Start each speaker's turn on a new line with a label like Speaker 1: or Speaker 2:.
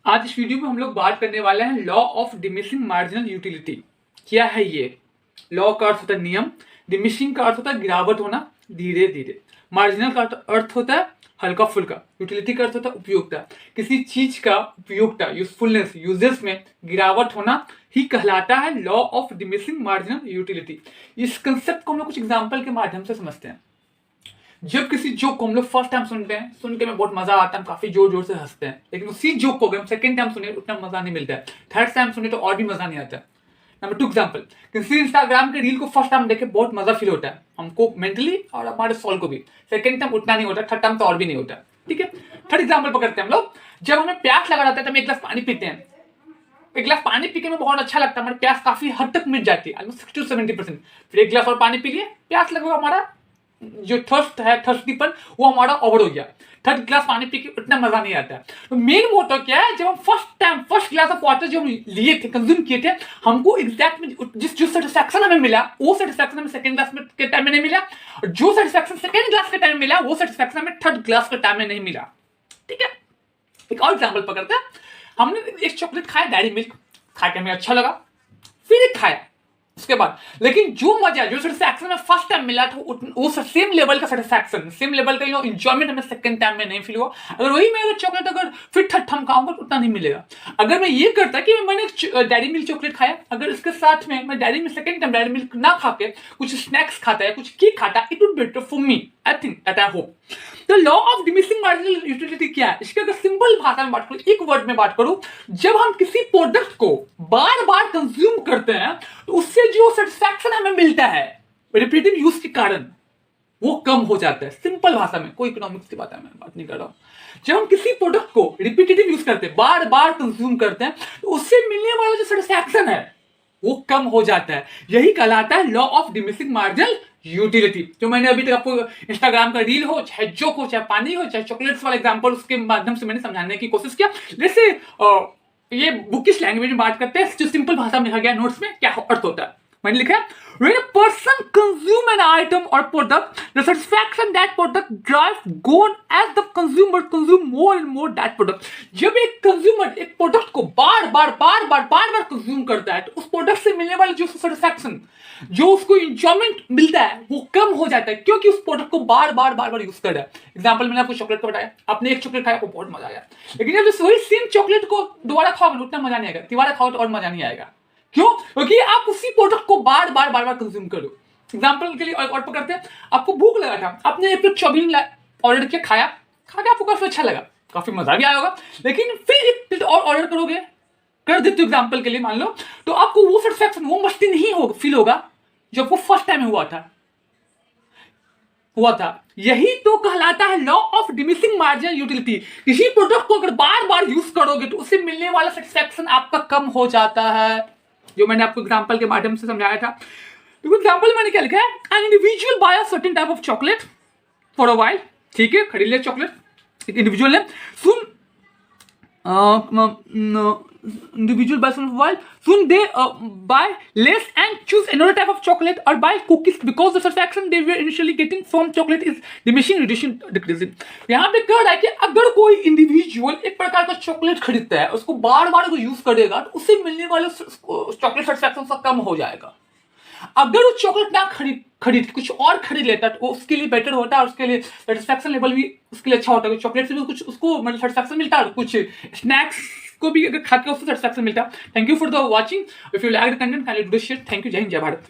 Speaker 1: आज इस वीडियो में हम लोग बात करने वाले हैं law of diminishing marginal utility. क्या है ये? लॉ का अर्थ होता है नियम, डिमिनिशिंग का अर्थ होता है गिरावट होना धीरे धीरे, मार्जिनल का अर्थ होता है हल्का फुल्का, यूटिलिटी का अर्थ होता है उपयोगिता। किसी चीज का उपयोगिता यूजफुलनेस यूजेस में गिरावट होना ही कहलाता है law of diminishing marginal utility. इस कंसेप्ट को हम लोग कुछ एग्जाम्पल के माध्यम से समझते हैं। जब किसी जोक को हम लोग फर्स्ट टाइम सुनते हैं, सुन के में बहुत मजा आता है, हम काफी जोर जोर से हंसते हैं, लेकिन उसी जोक को अगर हम सेकंड टाइम सुने उतना मजा नहीं मिलता है, थर्ड टाइम सुने तो और भी मजा नहीं आता है। नंबर 2 एग्जाम्पल, किसी इंस्टाग्राम के रील को फर्स्ट टाइम देखे बहुत मजा फील होता है हमको मेंटली और हमारे सोल को भी, सेकंड टाइम उतना नहीं होता, थर्ड टाइम तो और भी नहीं होता। ठीक है, थर्ड एग्जाम्पल पकड़ते हैं हम लोग। जब हमें प्यास लगा रहता है तो हम एक गिलास पानी पीते हैं, एक गिलास पानी पी के में बहुत अच्छा लगता है, हमारी प्यास काफी हद तक मिट जाती है, ऑलमोस्ट 60 to 70%। फिर एक गिलास और पानी पी लिए, प्यास लगा, हमारा जो थर्स्ट है, थर्स्टीपन, वो हमारा ओवर हो गया। थर्ड ग्लास पानी पी के उतना मजा नहीं आता है। तो मेन मोटो क्या है, जब हम फर्स्ट ग्लास ऑफ वाटर जो हम लिए थे, कंज्यूम किए थे, हमको एग्जैक्ट में जो सेटिस्फैक्शन हमें मिला, वो सेटिस्फैक्शन हमें सेकंड ग्लास के टाइम में नहीं मिला, और जो सेटिस्फैक्शन सेकंड ग्लास के टाइम में मिला, वो सेटिस्फैक्शन हमें थर्ड ग्लास के टाइम में नहीं मिला। ठीक है, एक और एग्जाम्पल पकड़ते हैं। हमने एक चॉकलेट खाया, डेयरी मिल्क, खा के हमें अच्छा लगा, फिर एक खाया उसके बाद, लेकिन जो मजा जो सेटिस्फैक्शन में फर्स्ट टाइम मिला था, वो सेम लेवल का सेटिस्फैक्शन, सेम लेवल का एंजॉयमेंट हमें सेकंड टाइम में नहीं फील हुआ। अगर वही मैं चॉकलेट अगर फिर थर्ड टाइम खाऊंगा तो उतना नहीं मिलेगा। अगर मैं ये करता कि मैंने डेयरी मिल्क चॉकलेट खाया, अगर इसके साथ में मैं dairy milk second time dairy milk ना खा के कुछ स्नैक्स खाता है, कुछ केक खाता, it would better for me, I think that I hope. तो law of diminishing marginal utility क्या है? इसके अगर सिंपल भाषा में बात करूं, एक वर्ड में बात करूं, जब हम किसी प्रोडक्ट को बार बार कंज्यूम करते हैं तो उससे जो सेटिस्फैक्शन हमें मिलता है रिपीटेड यूज के कारण, वो कम हो जाता है। सिंपल भाषा में, कोई इकोनॉमिक्स की बात नहीं कर रहा हूं। जब हम किसी प्रोडक्ट को रिपीटेटिव यूज करते हैं, बार बार कंज्यूम करते हैं, तो उससे मिलने वाला जो सेटिस्फैक्शन है वो कम हो जाता है। यही कहलाता है law of diminishing marginal utility. जो मैंने अभी तक आपको इंस्टाग्राम का रील हो, चाहे जोक हो, चाहे पानी हो, चाहे चॉकलेट्स वाला एग्जांपल, उसके माध्यम से मैंने समझाने की कोशिश किया। जैसे ये बुकिश लैंग्वेज में बात करते हैं, जो सिंपल भाषा में लिखा गया नोट्स में, क्या अर्थ होता है मैंने लिखा है, when a person consume an item or product, the satisfaction that product drives gone as the consumer consume more and more that product। जब एक कंज्यूमर एक प्रोडक्ट को बार बार कंज्यूम करता है, तो उस प्रोडक्ट से मिलने वाला जो सेटिस्फैक्शन, जो उसको इंजॉयमेंट मिलता है, वो कम हो जाता है, क्योंकि उस प्रोडक्ट को बार बार यूज कर रहा है। एग्जांपल मैंने आपको चॉकलेट का बताया, आपने एक चॉकलेट खाया, आपको बहुत मजा आया, लेकिन जब वही सेम चॉकलेट को दोबारा खाओगे उतना मजा नहीं आएगा, तिबारा खाओ तो और मजा नहीं आएगा। क्यों? क्योंकि आप उसी प्रोडक्ट को बार बार कंज्यूम करो। एग्जांपल के लिए और पकड़ते हैं, आपको भूख लगा था, आपने एक चौबीन ऑर्डर किया, खाया, खा के आपको काफी अच्छा लगा, काफी मजा भी आया होगा, लेकिन फिर एक प्लेट और ऑर्डर करोगे, कर देते हो एग्जांपल के लिए मान लो, तो आपको वो सेटिस्फैक्शन, वो मस्ती नहीं होगा, फील होगा जो आपको फर्स्ट टाइम हुआ था। यही तो कहलाता है law of diminishing marginal utility. किसी प्रोडक्ट को अगर बार बार यूज करोगे तो उससे मिलने वाला सेटिस्फैक्शन आपका कम हो जाता है, जो मैंने आपको एग्जांपल के माध्यम से समझाया था। तो एग्जांपल मैंने क्या लिखा है, an individual bye a certain type of chocolate for a while. ठीक है, खरीद लिया चॉकलेट, एक इंडिविजुअल ने, सुन individual buy some while soon they buy less and choose another type of chocolate or buy cookies because the satisfaction they were initially getting from chocolate is decreasing। यहाँ पे कह रहा है कि अगर कोई इंडिविजुअल एक प्रकार का चॉकलेट खरीदता है, उसको बार बार यूज करेगा, तो उससे मिलने वाले चॉकलेट सेटिस्फैक्शन कम हो जाएगा। अगर वो चॉकलेट ना खरीद कुछ और खरीद लेता तो उसके लिए बेटर होता है, उसके लिए सेटिस्फैक्शन लेवल भी उसके लिए अच्छा होता है। चॉकलेट से भी कुछ उसको मतलब सेटिस्फैक्शन मिलता है, कुछ स्नैक्स को भी अगर खा के उसको सेटिस्फैक्शन मिलता है। Thank you for the watching. If you like the content kindly do share. Thank you. जय हिंद, जय भारत।